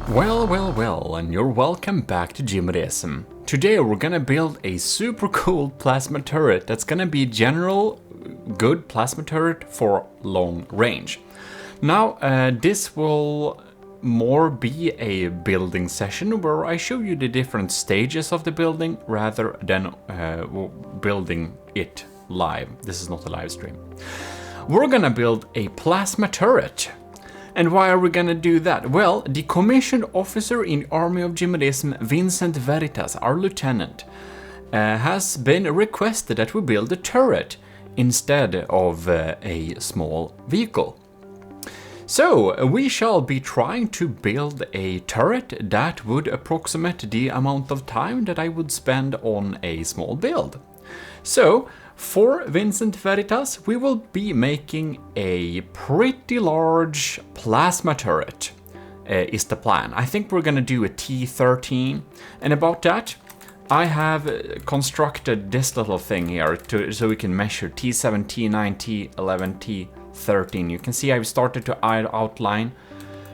Well, and you're welcome back to Gmodism. Today we're gonna build a super cool plasma turret that's gonna be general good plasma turret for long range. Now, this will more be a building session where I show you the different stages of the building rather than building it live. This is not a live stream. We're gonna build a plasma turret. And why are we gonna do that? Well, the commissioned officer in the Army of Gmodism, Vincent Veritas, our lieutenant, has been requested that we build a turret instead of a small vehicle. So, we shall be trying to build a turret that would approximate the amount of time that I would spend on a small build. So, for Vincent Veritas, we will be making a pretty large plasma turret, is the plan. I think we're gonna do a T13, and about that, I have constructed this little thing here so we can measure T7, T9, T11, T13. You can see I've started to outline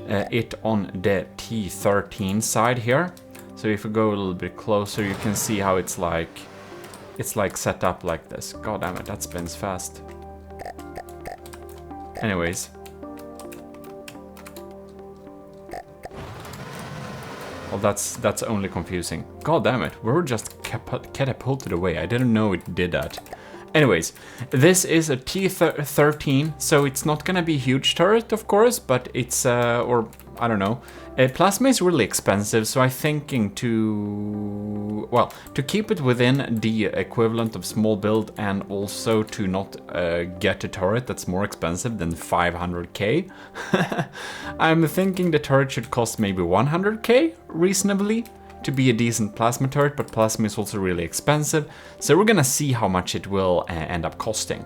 it on the T13 side here. So if we go a little bit closer, you can see how it's like set up like this. God damn it, that spins fast. Anyways. Well, that's only confusing. God damn it, we were just catapulted away. I didn't know it did that. Anyways, this is a T13, so it's not gonna be a huge turret, of course, but it's, or I don't know. Plasma is really expensive, so I'm thinking to keep it within the equivalent of small build and also to not get a turret that's more expensive than 500k. I'm thinking the turret should cost maybe 100k reasonably to be a decent plasma turret, but plasma is also really expensive, so we're gonna see how much it will end up costing.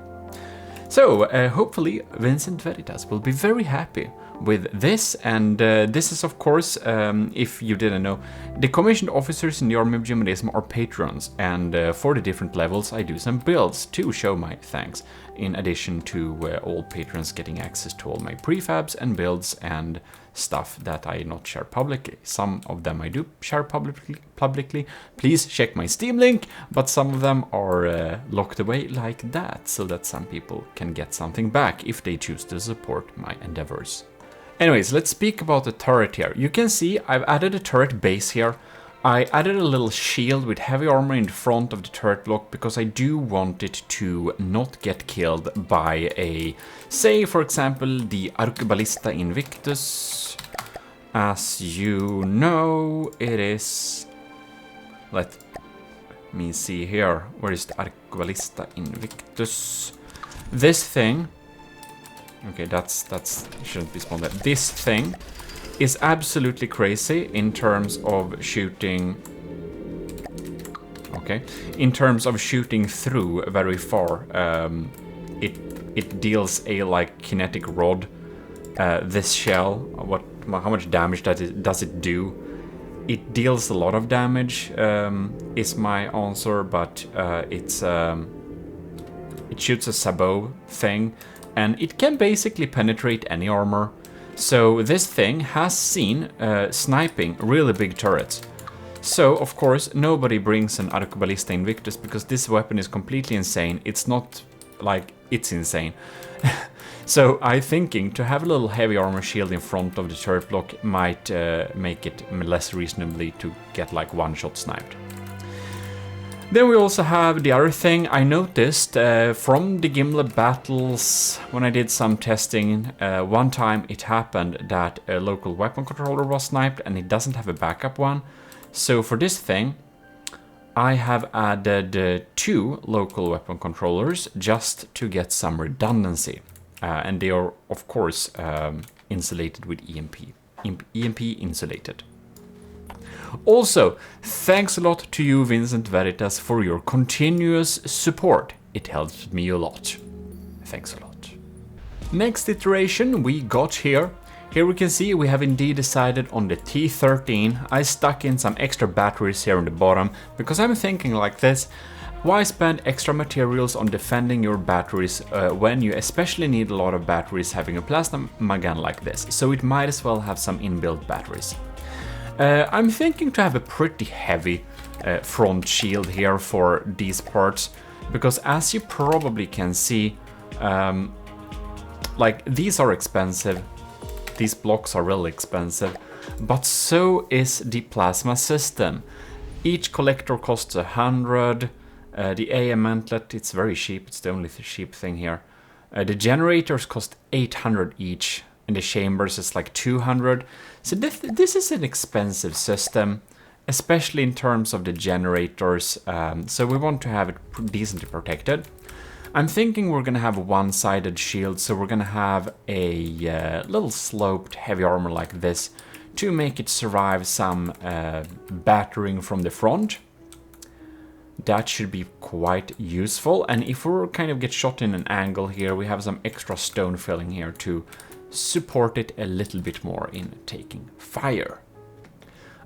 So, hopefully Vincent Veritas will be very happy with this, and this is of course, if you didn't know, the commissioned officers in the Army of Gmodism are patrons, and for the different levels I do some builds to show my thanks, in addition to all patrons getting access to all my prefabs and builds and stuff that I not share publicly. Some of them I do share publicly. Please check my Steam link, but some of them are locked away like that, so that some people can get something back if they choose to support my endeavors. Anyways, let's speak about the turret here. You can see I've added a turret base here. I added a little shield with heavy armor in the front of the turret block because I do want it to not get killed by a, say for example, the Arquebalista Invictus. As you know, it is... Let me see here. Where is the Arquebalista Invictus? This thing... Okay, that's shouldn't be spawned there. This thing is absolutely crazy in terms of shooting. Okay, in terms of shooting through very far. It deals a like kinetic rod. This shell, how much damage does it do? It deals a lot of damage. Is my answer, but it shoots a sabot thing. And it can basically penetrate any armor. So this thing has seen sniping really big turrets. So, of course, nobody brings an Arquebalista Invictus because this weapon is completely insane. It's not like it's insane. So I'm thinking to have a little heavy armor shield in front of the turret block might make it less reasonably to get like one-shot sniped. Then we also have the other thing I noticed from the Gimli battles when I did some testing. One time it happened that a local weapon controller was sniped and it doesn't have a backup one. So for this thing, I have added 2 local weapon controllers just to get some redundancy. And they are, of course, insulated with EMP insulated. Also, thanks a lot to you, Vincent Veritas, for your continuous support. It helps me a lot. Thanks a lot. Next iteration we got here. Here we can see we have indeed decided on the T13. I stuck in some extra batteries here on the bottom because I'm thinking like this. Why spend extra materials on defending your batteries when you especially need a lot of batteries having a plasma gun like this? So it might as well have some inbuilt batteries. I'm thinking to have a pretty heavy front shield here for these parts, because as you probably can see, like these are expensive, these blocks are really expensive, but so is the plasma system. Each collector costs 100. The AM mantlet, it's very cheap, it's the only cheap thing here. The generators cost 800 each, and the chambers is like 200. So this is an expensive system, especially in terms of the generators, so we want to have it decently protected. I'm thinking we're gonna have a one-sided shield, so we're gonna have a little sloped heavy armor like this to make it survive some battering from the front. That should be quite useful, and if we kind of get shot in an angle here, we have some extra stone filling here to support it a little bit more in taking fire.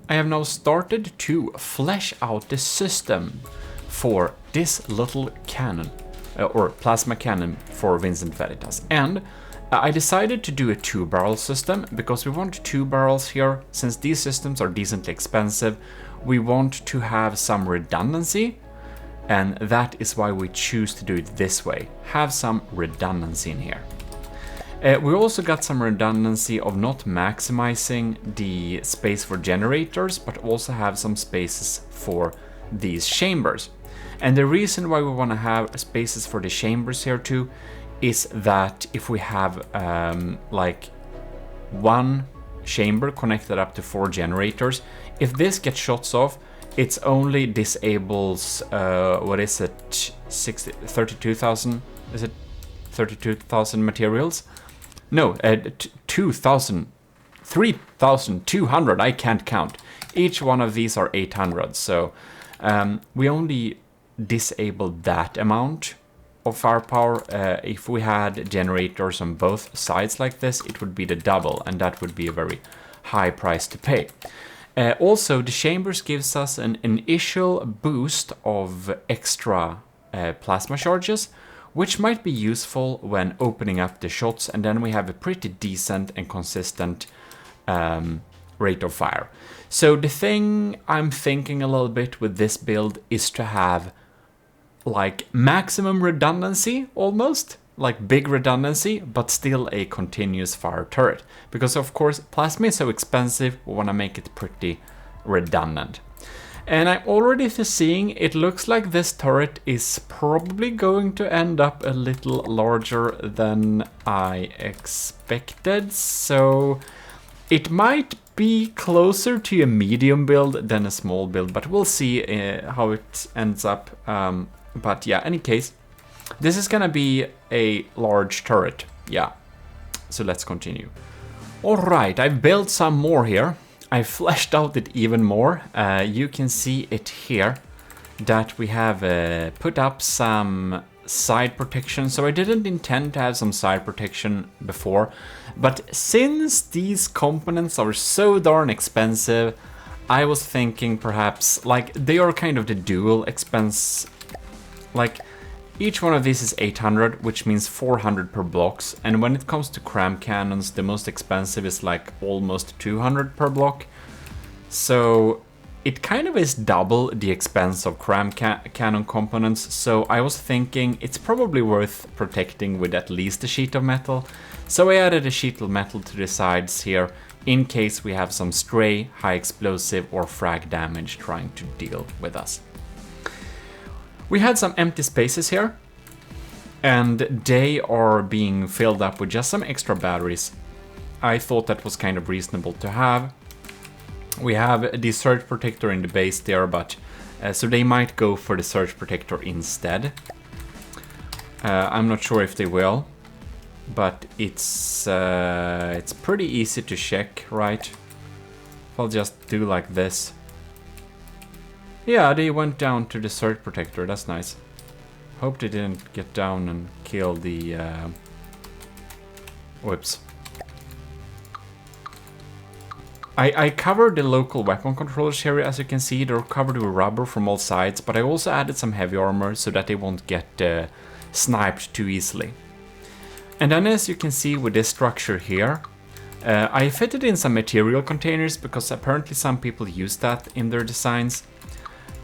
I have now started to flesh out the system for this little cannon, or plasma cannon for Vincent Veritas, and I decided to do a 2-barrel system because we want 2 barrels here. Since these systems are decently expensive, we want to have some redundancy, and that is why we choose to do it this way. Have some redundancy in here. We also got some redundancy of not maximizing the space for generators, but also have some spaces for these chambers. And the reason why we want to have spaces for the chambers here too is that if we have like one chamber connected up to 4 generators, if this gets shots off, it's only disables, what is it, 32,000? Is it 32,000 materials? No, 3,200, I can't count. Each one of these are 800, so we only disabled that amount of firepower. If we had generators on both sides like this, it would be the double, and that would be a very high price to pay. Also, the chambers gives us an initial boost of extra plasma charges, which might be useful when opening up the shots, and then we have a pretty decent and consistent rate of fire. So the thing I'm thinking a little bit with this build is to have like maximum redundancy, almost like big redundancy, but still a continuous fire turret, because of course plasma is so expensive, we want to make it pretty redundant. And I'm already seeing it looks like this turret is probably going to end up a little larger than I expected, so it might be closer to a medium build than a small build, but we'll see how it ends up. But yeah, any case, this is gonna be a large turret, yeah. So let's continue. Alright, I've built some more here. I fleshed out it even more. You can see it here, that we have put up some side protection. So I didn't intend to have some side protection before, but since these components are so darn expensive, I was thinking perhaps, like, they are kind of the dual expense. Like, each one of these is 800, which means 400 per blocks. And when it comes to cram cannons, the most expensive is like almost 200 per block. So it kind of is double the expense of cram cannon components. So I was thinking it's probably worth protecting with at least a sheet of metal. So I added a sheet of metal to the sides here, in case we have some stray, high explosive or frag damage trying to deal with us. We had some empty spaces here, and they are being filled up with just some extra batteries. I thought that was kind of reasonable to have. We have the surge protector in the base there, but so they might go for the surge protector instead. I'm not sure if they will, but it's pretty easy to check, right? I'll just do like this. Yeah, they went down to the surge protector, that's nice. Hope they didn't get down and kill the... Whoops. I covered the local weapon controllers here, as you can see. They're covered with rubber from all sides, but I also added some heavy armor so that they won't get sniped too easily. And then, as you can see with this structure here, I fitted in some material containers because apparently some people use that in their designs.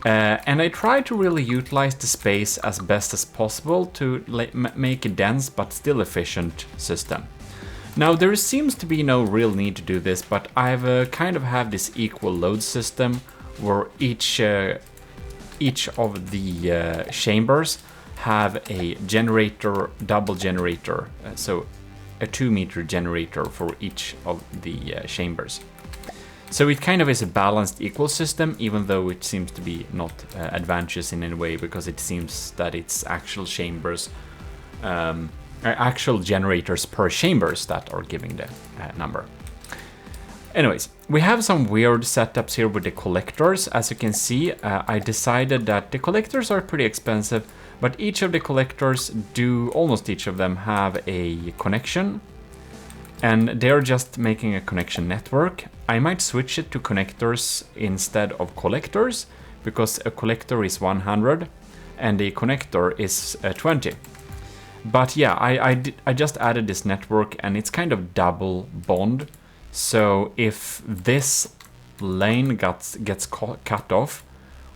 And I tried to really utilize the space as best as possible to make a dense but still efficient system. Now, there seems to be no real need to do this, but I've kind of have this equal load system where each of the chambers have a generator, double generator, so a 2-meter generator for each of the chambers. So it kind of is a balanced equal system, even though it seems to be not advantageous in any way, because it seems that it's actual chambers, actual generators per chambers that are giving the number. Anyways, we have some weird setups here with the collectors. As you can see, I decided that the collectors are pretty expensive, but each of the collectors almost each of them have a connection, and they're just making a connection network. I might switch it to connectors instead of collectors, because a collector is 100 and a connector is 20. But yeah, I just added this network, and it's kind of double bond. So if this lane gets cut off,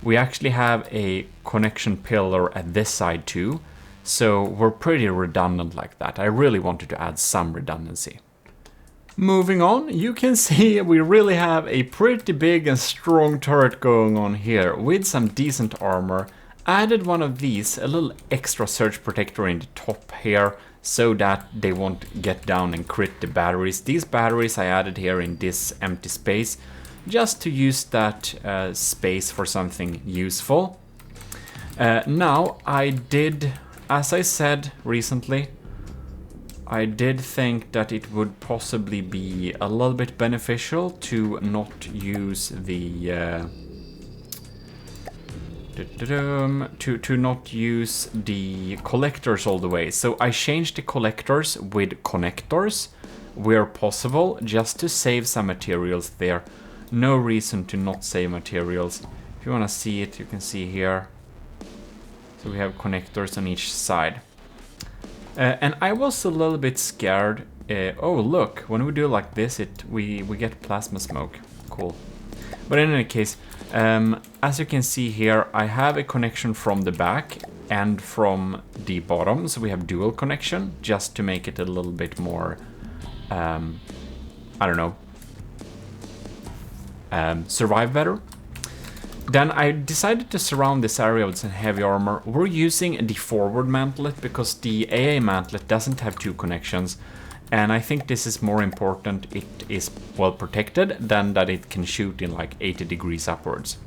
we actually have a connection pillar at this side too. So we're pretty redundant like that. I really wanted to add some redundancy. Moving on, you can see we really have a pretty big and strong turret going on here with some decent armor. Added one of these, a little extra surge protector in the top here, so that they won't get down and crit the batteries. These batteries I added here in this empty space, just to use that space for something useful. Now, I did, as I said recently, I did think that it would possibly be a little bit beneficial to not use the to not use the collectors all the way. So I changed the collectors with connectors where possible, just to save some materials there. No reason to not save materials. If you want to see it, you can see here. So we have connectors on each side. And I was a little bit scared. Oh, look, when we do like this, we get plasma smoke. Cool. But in any case, as you can see here, I have a connection from the back and from the bottom. So we have dual connection, just to make it a little bit more, I don't know, survive better. Then I decided to surround this area with some heavy armor. We're using the forward mantlet because the AA mantlet doesn't have 2 connections. And I think this is more important. It is well protected than that it can shoot in like 80 degrees upwards.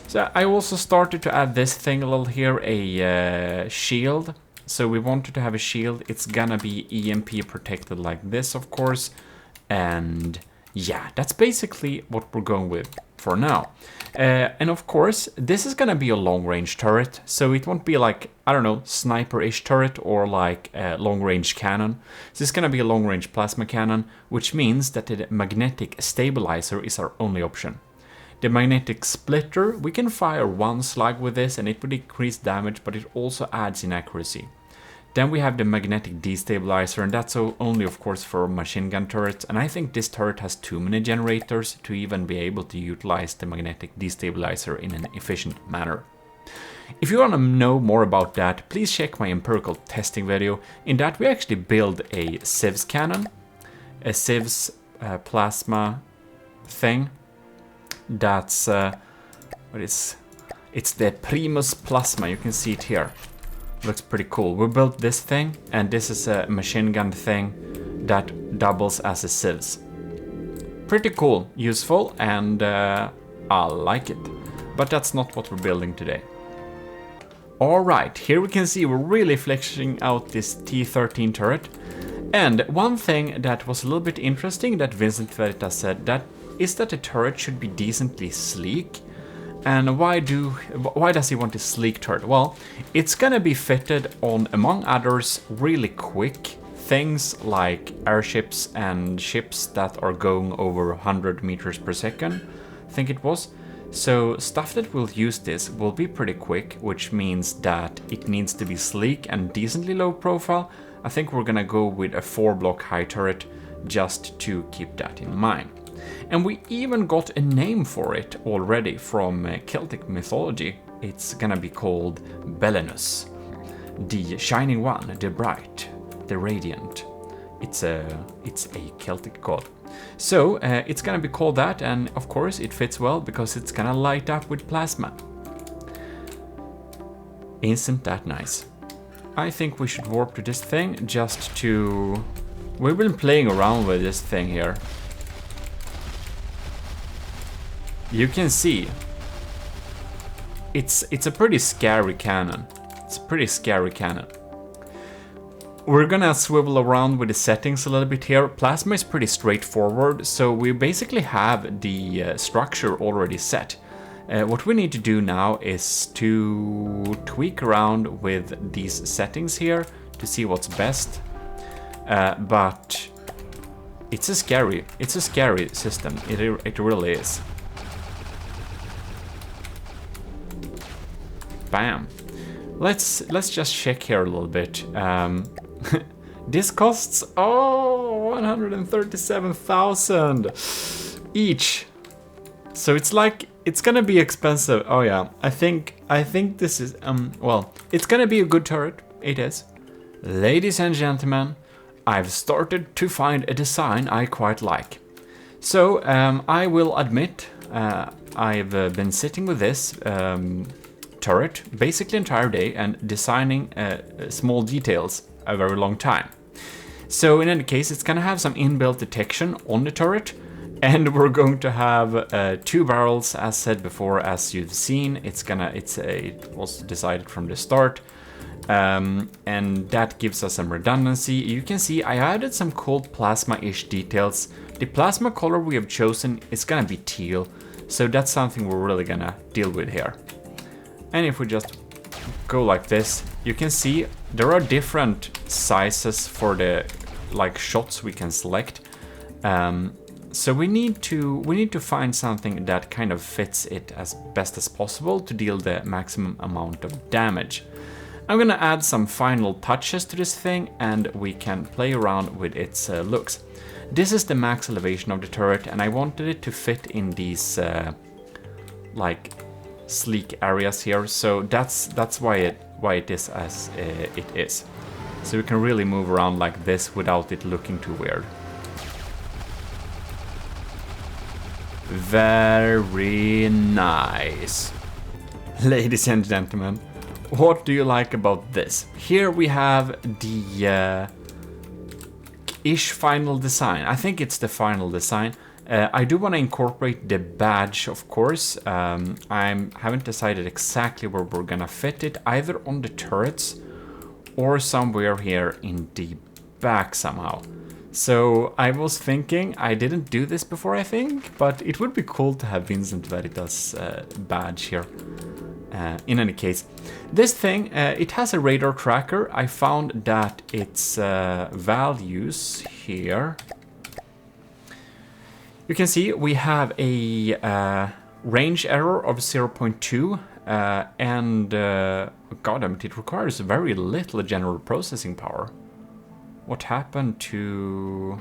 So I also started to add this thing a little here, a shield. So we wanted to have a shield. It's gonna be EMP protected like this, of course. And yeah, that's basically what we're going with for now. And of course, this is gonna be a long-range turret, so it won't be like, I don't know, sniper-ish turret or like a long-range cannon. This is gonna be a long-range plasma cannon, which means that the magnetic stabilizer is our only option. The magnetic splitter, we can fire 1 slug with this and it would increase damage, but it also adds in accuracy. Then we have the magnetic destabilizer, and that's only of course for machine gun turrets, and I think this turret has too many generators to even be able to utilize the magnetic destabilizer in an efficient manner. If you want to know more about that, please check my empirical testing video. In that we actually build a sieves cannon, a sieves plasma thing. That's it's the Primus Plasma, you can see it here. Looks pretty cool. We built this thing, and this is a machine gun thing that doubles as a sieves. Pretty cool, useful, and I like it. But that's not what we're building today. Alright, here we can see we're really fleshing out this T13 turret. And one thing that was a little bit interesting that Vincent Veritas said, that is that the turret should be decently sleek. And why does he want a sleek turret? Well, it's gonna be fitted on, among others, really quick, things like airships and ships that are going over 100 meters per second, I think it was. So stuff that will use this will be pretty quick, which means that it needs to be sleek and decently low profile. I think we're gonna go with a 4-block high turret just to keep that in mind. And we even got a name for it already from Celtic mythology. It's gonna be called Belenus, the Shining One, the Bright, the Radiant. It's a Celtic god. So it's gonna be called that, and of course it fits well because it's gonna light up with plasma. Isn't that nice? I think we should warp to this thing just to... We've been playing around with this thing here. You can see it's a pretty scary cannon. It's a pretty scary cannon. We're gonna swivel around with the settings a little bit here. Plasma is pretty straightforward, so we basically have the structure already set. What we need to do now is to tweak around with these settings here to see what's best. But it's a scary system. It really is. Bam. Let's just check here a little bit. This costs 137,000 each. So it's like it's gonna be expensive. Oh yeah, I think this is well, it's gonna be a good turret. It is. Ladies and gentlemen, I've started to find a design I quite like. So I will admit I've been sitting with this turret basically entire day and designing small details a very long time. So in any case, it's gonna have some inbuilt detection on the turret, and we're going to have 2 barrels, as said before, as you've seen. It was decided from the start, and that gives us some redundancy. You can see I added some cool plasma-ish details. The plasma color we have chosen is gonna be teal, so that's something we're really gonna deal with here. And if we just go like this, you can see there are different sizes for the shots we can select. So we need to find something that kind of fits it as best as possible to deal the maximum amount of damage. I'm gonna add some final touches to this thing, and we can play around with its looks. This is the max elevation of the turret, and I wanted it to fit in these sleek areas here, so that's why it is as it is. So we can really move around like this without it looking too weird. Very nice. Ladies and gentlemen, what do you like about this? Here we have the ish final design. I think it's the final design. I do want to incorporate the badge, of course. I haven't decided exactly where we're gonna fit it, either on the turrets or somewhere here in the back somehow. So I was thinking, I didn't do this before, I think, but it would be cool to have Vincent Veritas badge here. In any case, this thing, it has a radar tracker. I found that its values here, you can see we have a range error of 0.2 and goddammit, it requires very little general processing power. What happened to...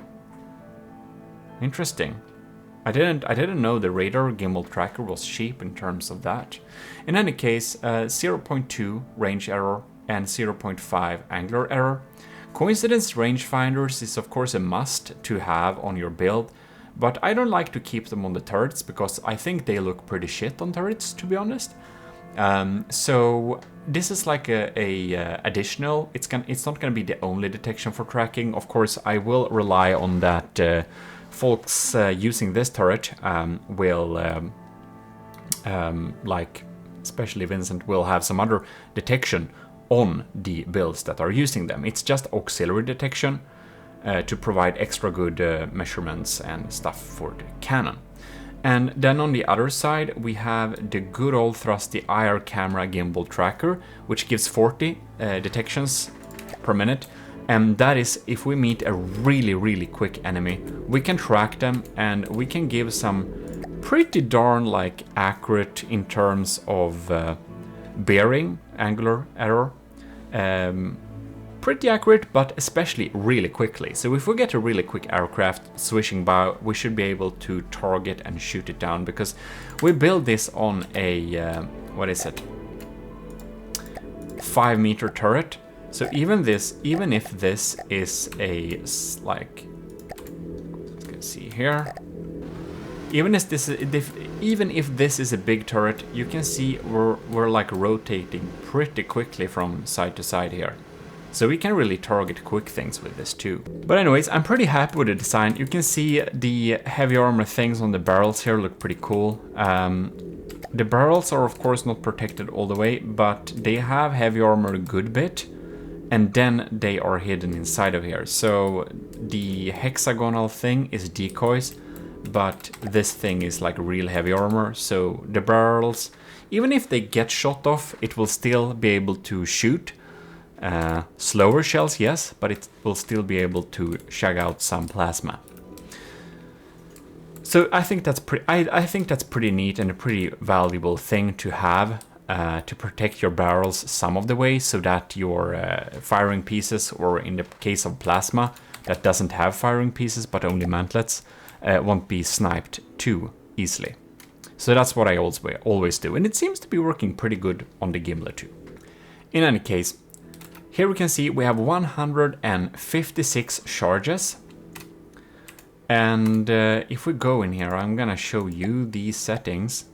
Interesting. I didn't know the radar gimbal tracker was cheap in terms of that. In any case, 0.2 range error and 0.5 angular error. Coincidence rangefinders is of course a must to have on your build, but I don't like to keep them on the turrets because I think they look pretty shit on turrets, to be honest. So this is like a additional. It's not gonna be the only detection for tracking. Of course, I will rely on that. Folks using this turret will, especially Vincent, will have some other detection on the builds that are using them. It's just auxiliary detection to provide extra good measurements and stuff for the cannon. And then on the other side, we have the good old thrusty IR camera gimbal tracker, which gives 40 detections per minute. And that is if we meet a really quick enemy, we can track them and we can give some pretty darn like accurate in terms of bearing, angular error. Pretty accurate, but especially really quickly. So if we get a really quick aircraft swishing by, we should be able to target and shoot it down, because we build this on a, what is it? 5-meter turret. So even if this is a, like, let's see here. Even if this is a big turret, you can see we're like rotating pretty quickly from side to side here. So we can really target quick things with this too. But anyways, I'm pretty happy with the design. You can see the heavy armor things on the barrels here look pretty cool. The barrels are of course not protected all the way, but they have heavy armor a good bit. And then they are hidden inside of here. So the hexagonal thing is decoys, but this thing is like real heavy armor. So the barrels, even if they get shot off, it will still be able to shoot. Slower shells, yes, but it will still be able to shag out some plasma. So I think that's I think that's pretty neat and a pretty valuable thing to have. To protect your barrels some of the way, so that your firing pieces, or in the case of plasma that doesn't have firing pieces but only mantlets, won't be sniped too easily. So that's what I always do, and it seems to be working pretty good on the Gimli too. In any case, here we can see we have 156 charges. And if we go in here, I'm gonna show you these settings.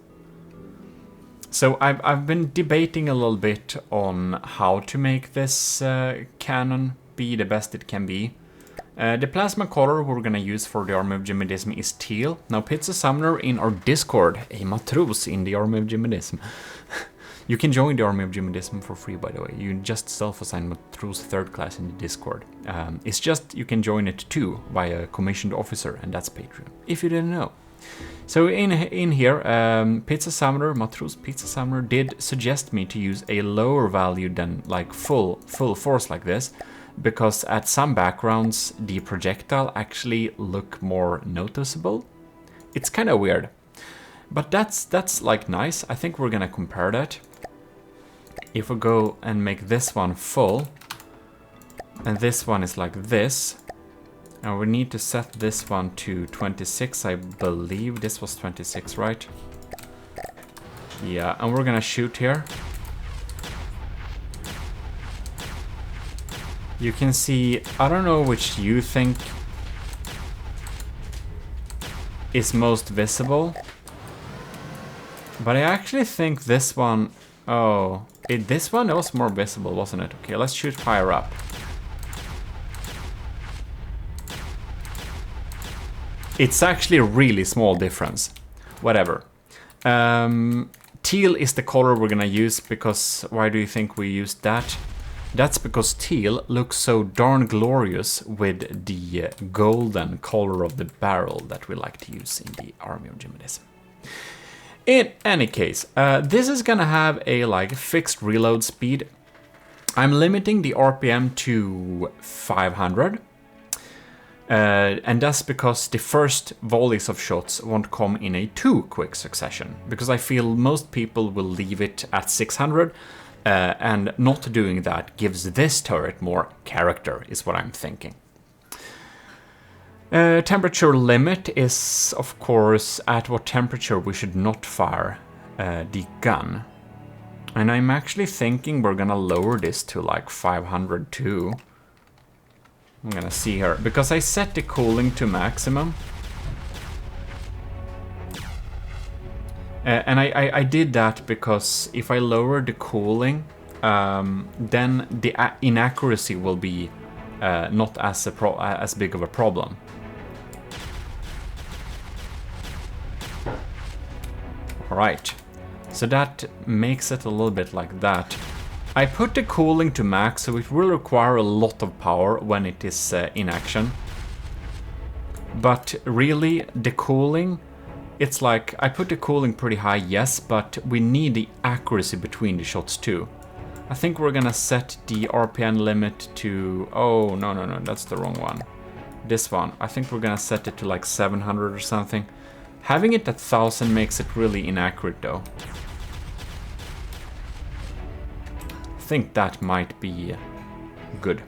So I've been debating a little bit on how to make this cannon be the best it can be. The plasma color we're gonna use for the Army of Gmodism is teal. Now Pizza Summoner in our Discord, a matros in the Army of Gmodism. You can join the Army of Gmodism for free, by the way. You just self-assign matros 3rd class in the Discord. It's just you can join it too by a commissioned officer, and that's Patreon, if you didn't know. So in here, Pizza Summoner, Matros Pizza Summoner did suggest me to use a lower value than like full force like this, because at some backgrounds the projectile actually look more noticeable. It's kind of weird, but that's like nice. I think we're gonna compare that. If we go and make this one full, and this one is like this. Now we need to set this one to 26, I believe this was 26, right? Yeah, and we're gonna shoot here. You can see, I don't know which you think is most visible, but I actually think this one, this one was more visible, wasn't it? Okay, let's shoot higher up. It's actually a really small difference. Whatever. Teal is the color we're gonna use, because why do you think we used that? That's because teal looks so darn glorious with the golden color of the barrel that we like to use in the Army of Gmodism. In any case, this is gonna have a like fixed reload speed. I'm limiting the RPM to 500. And that's because the first volleys of shots won't come in a too quick succession, because I feel most people will leave it at 600, and not doing that gives this turret more character, is what I'm thinking. Temperature limit is, of course, at what temperature we should not fire the gun. And I'm actually thinking we're gonna lower this to like 500 too. I'm gonna see here, because I set the cooling to maximum. And I did that because if I lower the cooling, then the inaccuracy will be not as big of a problem. Alright, so that makes it a little bit like that. I put the cooling to max, so it will require a lot of power when it is in action. But really, the cooling, it's like, I put the cooling pretty high, yes, but we need the accuracy between the shots too. I think we're gonna set the RPN limit to... Oh, no, no, no, that's the wrong one. This one. I think we're gonna set it to like 700 or something. Having it at 1000 makes it really inaccurate though. I think that might be good.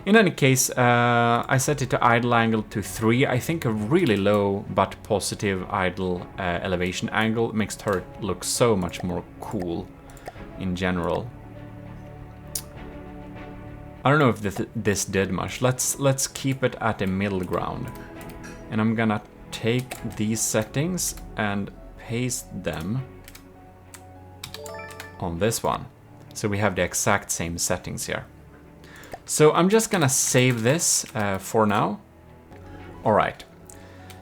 In any case, I set it to idle angle to 3. I think a really low but positive idle elevation angle makes the turret look so much more cool in general. I don't know if this did much. Let's keep it at a middle ground. And I'm gonna take these settings and paste them on this one. So we have the exact same settings here. So I'm just gonna save this for now. Alright.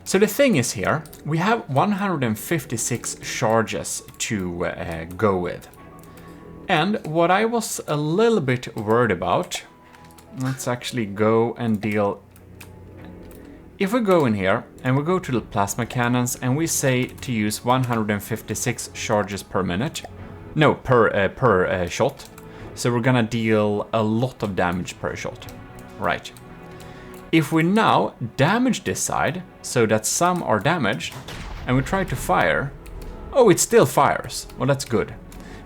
So the thing is here, we have 156 charges to go with. And what I was a little bit worried about, let's actually go and deal. If we go in here and we go to the plasma cannons and we say to use 156 charges per minute, no, per shot. So we're gonna deal a lot of damage per shot. Right. If we now damage this side, so that some are damaged, and we try to fire, oh, it still fires. Well, that's good.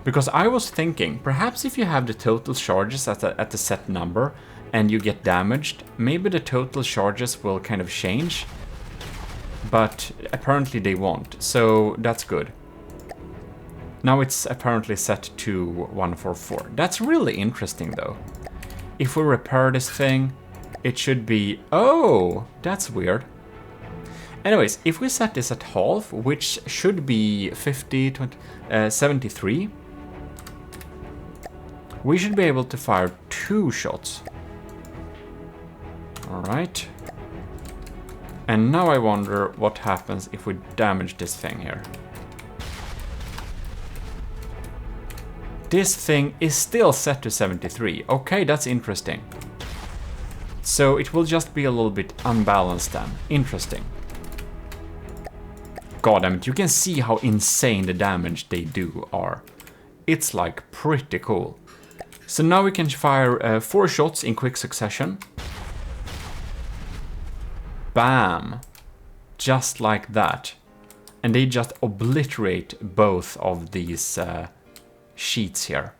Because I was thinking, perhaps if you have the total charges at a set number, and you get damaged, maybe the total charges will kind of change. But apparently they won't, so that's good. Now it's apparently set to 144. That's really interesting though. If we repair this thing, it should be... Oh, that's weird. Anyways, if we set this at half, which should be 50, 20, 73, we should be able to fire 2 shots. Alright. And now I wonder what happens if we damage this thing here. This thing is still set to 73. Okay, that's interesting. So it will just be a little bit unbalanced then. Interesting. God damn it, you can see how insane the damage they do are. It's like pretty cool. So now we can fire 4 shots in quick succession. Bam! Just like that. And they just obliterate both of these sheets here.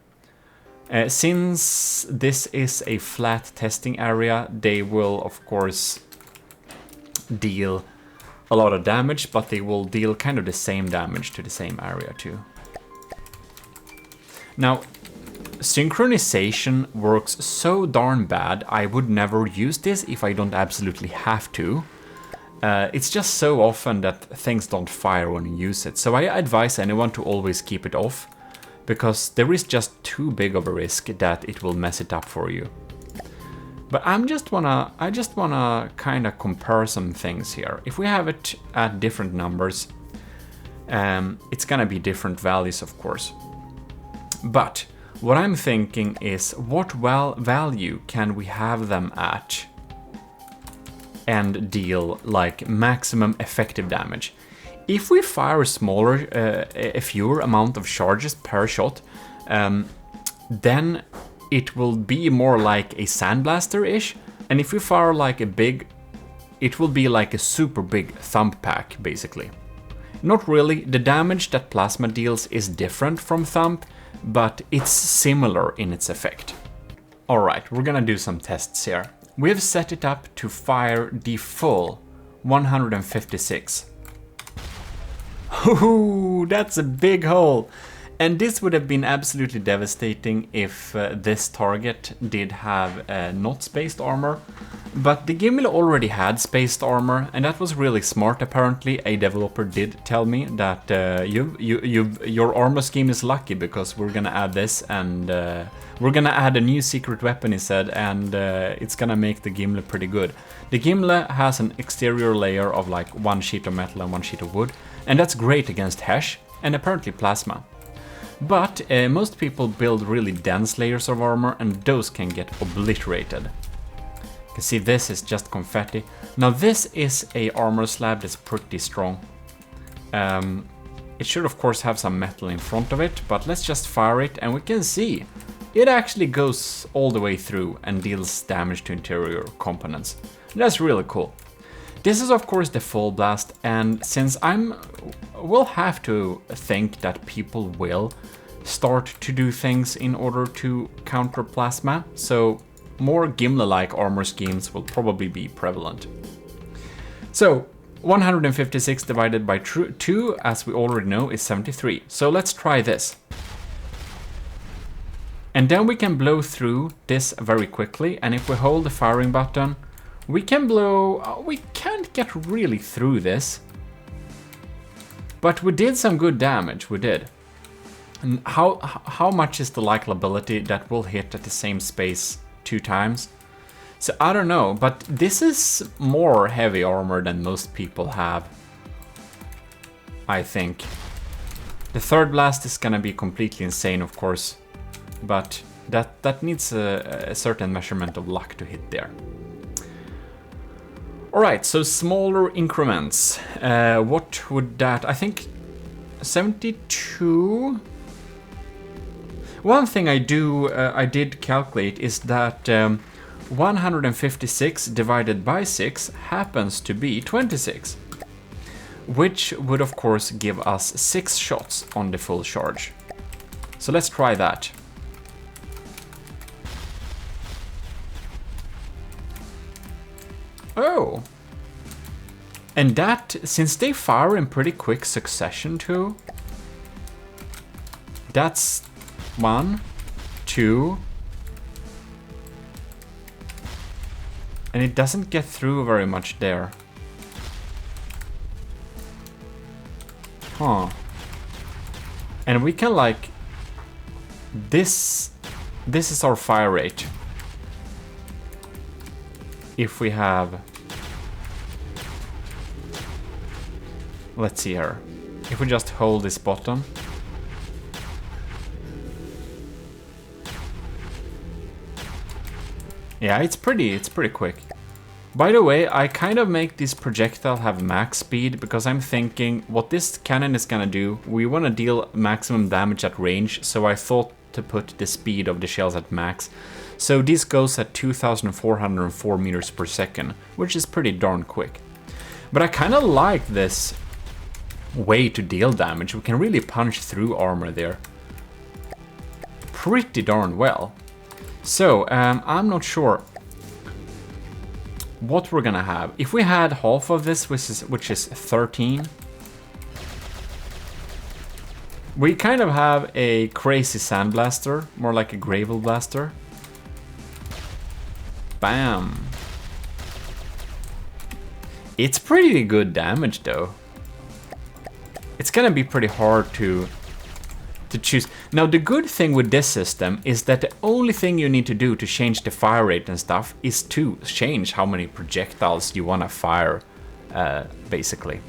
Since this is a flat testing area, they will of course deal a lot of damage, but they will deal kind of the same damage to the same area too. Now, synchronization works so darn bad, I would never use this if I don't absolutely have to. It's just so often that things don't fire when you use it, so I advise anyone to always keep it off, because there is just too big of a risk that it will mess it up for you. But I just wanna kind of compare some things here. If we have it at different numbers, it's gonna be different values, of course. But what I'm thinking is, what value can we have them at and deal like maximum effective damage? If we fire a fewer amount of charges per shot, then it will be more like a sandblaster-ish. And if we fire like a big, it will be like a super big thump pack, basically. Not really. The damage that plasma deals is different from thump, but it's similar in its effect. Alright, we're gonna do some tests here. We have set it up to fire the full 156. Ooh, that's a big hole! And this would have been absolutely devastating if this target did have not spaced armor. But the Gimli already had spaced armor, and that was really smart apparently. A developer did tell me that your armor scheme is lucky, because we're gonna add this, and we're gonna add a new secret weapon, he said, and it's gonna make the Gimli pretty good. The Gimli has an exterior layer of like 1 sheet of metal and 1 sheet of wood, and that's great against Hesh, and apparently plasma. But most people build really dense layers of armor, and those can get obliterated. You can see this is just confetti. Now this is a armor slab that's pretty strong. It should of course have some metal in front of it, but let's just fire it and we can see it actually goes all the way through and deals damage to interior components. That's really cool. This is of course the full blast, and since we'll have to think that people will start to do things in order to counter plasma, so more Gimli-like armor schemes will probably be prevalent. So 156 divided by 2, as we already know, is 73. So let's try this. And then we can blow through this very quickly, and if we hold the firing button, we can blow... we can't get really through this. But we did some good damage, we did. And how much is the likability that we'll hit at the same space 2 times? So I don't know, but this is more heavy armor than most people have, I think. The third blast is gonna be completely insane, of course, but that needs a certain measurement of luck to hit there. Alright, so smaller increments. What would that... I think 72... One thing I did calculate is that 156 divided by 6 happens to be 26, which would of course give us 6 shots on the full charge. So let's try that. Oh! And that, since they fire in pretty quick succession too, that's 1, 2, and it doesn't get through very much there. Huh. And we can like... This is our fire rate. If we have... Let's see here. If we just hold this button. Yeah, it's pretty quick. By the way, I kind of make this projectile have max speed because I'm thinking what this cannon is gonna do, we want to deal maximum damage at range, so I thought to put the speed of the shells at max. So this goes at 2,404 meters per second, which is pretty darn quick. But I kind of like this way to deal damage. We can really punch through armor there pretty darn well. So, I'm not sure what we're gonna have. If we had half of this, which is 13, we kind of have a crazy sandblaster, more like a gravel blaster. Bam! It's pretty good damage though. It's gonna be pretty hard to choose. Now the good thing with this system is that the only thing you need to do to change the fire rate and stuff is to change how many projectiles you want to fire, basically.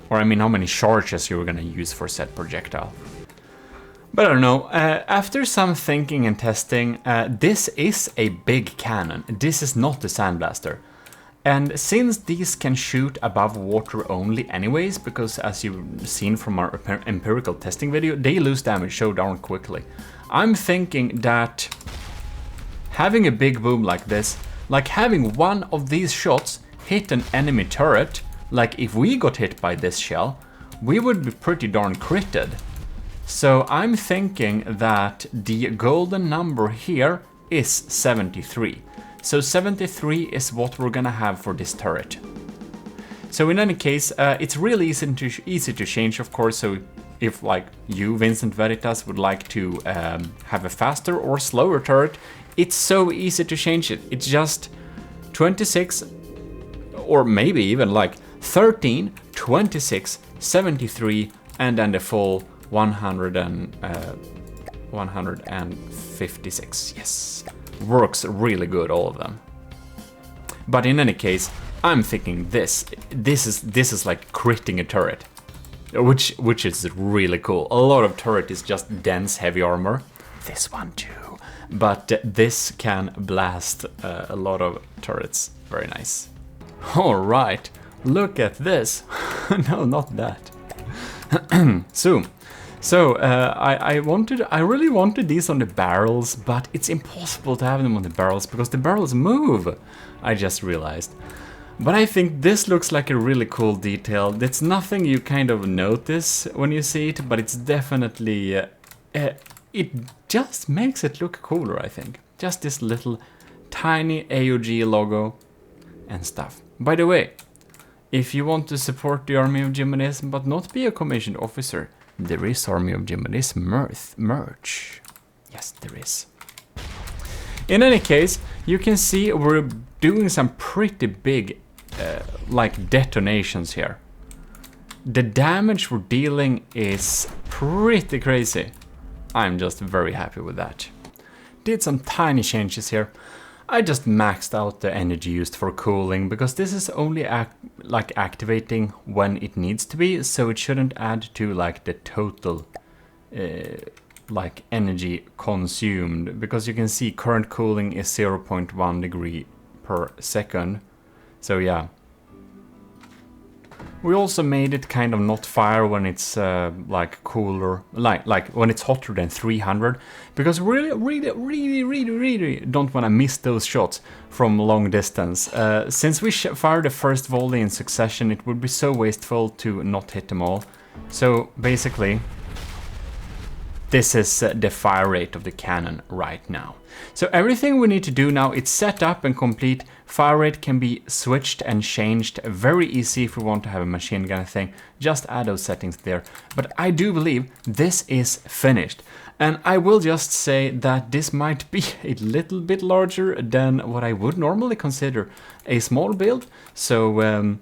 Or I mean how many charges you're gonna use for said projectile. But I don't know, after some thinking and testing, this is a big cannon. This is not the sandblaster. And since these can shoot above water only anyways, because as you've seen from our empirical testing video, they lose damage so darn quickly. I'm thinking that having a big boom like this, like having one of these shots hit an enemy turret, like if we got hit by this shell, we would be pretty darn critted. So I'm thinking that the golden number here is 73. So 73 is what we're gonna have for this turret. So in any case, it's really easy to change, of course. So if like you, Vincent Veritas, would like to have a faster or slower turret, it's so easy to change it. It's just 26, or maybe even like 13, 26, 73, and then the full 156. Yes. Works really good, all of them. But in any case, I'm thinking this is like critting a turret, which is really cool. A lot of turret is just dense heavy armor. This one too, but this can blast a lot of turrets. Very nice. All right, look at this. No, not that. So So I really wanted these on the barrels, but it's impossible to have them on the barrels because the barrels move, I just realized. But I think this looks like a really cool detail. It's nothing you kind of notice when you see it, but it's definitely, it just makes it look cooler, I think. Just this little tiny AOG logo and stuff. By the way, if you want to support the Army of Gmodism but not be a commissioned officer, there is Army of Gmodism merch. Yes, there is. In any case, you can see we're doing some pretty big like detonations here. The damage we're dealing is pretty crazy. I'm just very happy with that. Did some tiny changes here. I just maxed out the energy used for cooling because this is only like activating when it needs to be, so it shouldn't add to like the total like energy consumed, because you can see current cooling is 0.1 degree per second. So yeah. We also made it kind of not fire when it's like cooler, like when it's hotter than 300, because really don't want to miss those shots from long distance. Since we fire the first volley in succession, it would be so wasteful to not hit them all. So basically, this is the fire rate of the cannon right now. So everything we need to do now, it's set up and complete. Fire rate can be switched and changed. Very easy if we want to have a machine gun thing. Just add those settings there. But I do believe this is finished. And I will just say that this might be a little bit larger than what I would normally consider a small build. So,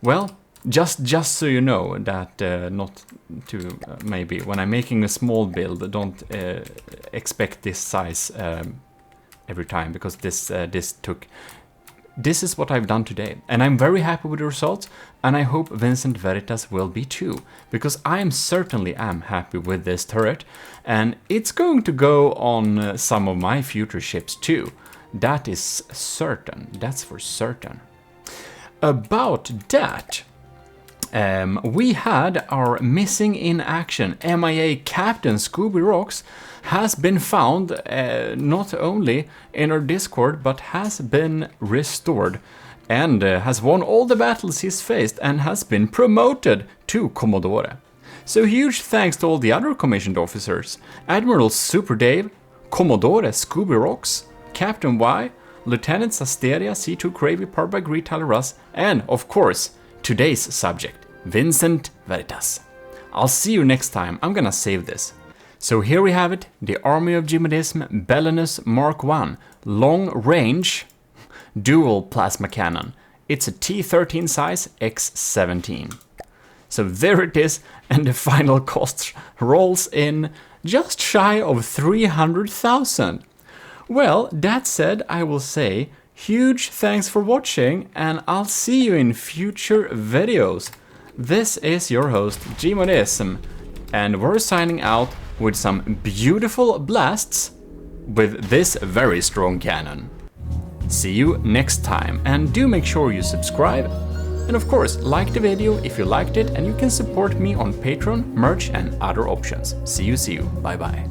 well, just so you know that not to maybe when I'm making a small build, don't expect this size every time, because this is what I've done today, and I'm very happy with the results, and I hope Vincent Veritas will be too, because I certainly am happy with this turret, and it's going to go on some of my future ships too. That is certain. That's for certain. About that, we had our missing in action MIA Captain Scooby Rocks has been found not only in our Discord, but has been restored and has won all the battles he's faced and has been promoted to Commodore. So huge thanks to all the other commissioned officers: Admiral Super Dave, Commodore Scooby Rocks, Captain Y, Lieutenant Asteria, C2 Gravy, Parbag, Retailer Russ, and of course, today's subject, Vincent Veritas. I'll see you next time. I'm gonna save this. So here we have it, the Army of Gmodism Belenus Mark I long range dual plasma cannon. It's a T13 size X17. So there it is, and the final cost rolls in just shy of 300,000. Well, that said, I will say huge thanks for watching, and I'll see you in future videos. This is your host, Gmodism, and we're signing out with some beautiful blasts with this very strong cannon. See you next time, and do make sure you subscribe, and of course like the video if you liked it, and you can support me on Patreon, merch and other options. See you, bye bye.